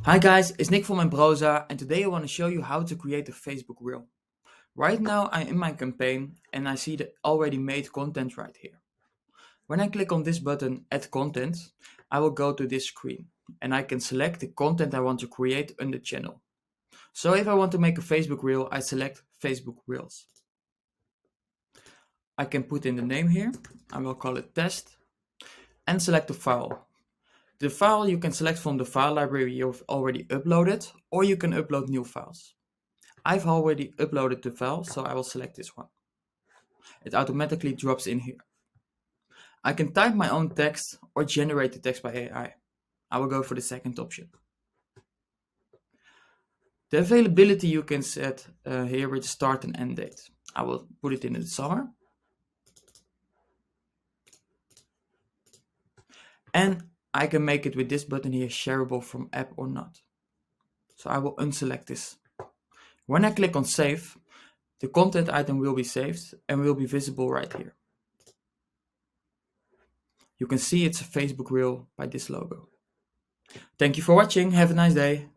Hi guys, it's Nick from Ambrosa and today I want to show you how to create a Facebook reel. Right now I'm in my campaign and I see the already made content right here. When I click on this button add content, I will go to this screen and I can select the content I want to create on the channel. So if I want to make a Facebook reel, I select Facebook Reels. I can put in the name here, I will call it test and select the file. The file you can select from the file library you've already uploaded or you can upload new files. I've already uploaded the file, so I will select this one. It automatically drops in here. I can type my own text or generate the text by AI. I will go for the second option. The availability you can set here with start and end date. I will put it in the summer. And I can make it with this button here shareable from app or not. So I will unselect this. When I click on save, the content item will be saved and will be visible right here. You can see it's a Facebook reel by this logo. Thank you for watching. Have a nice day.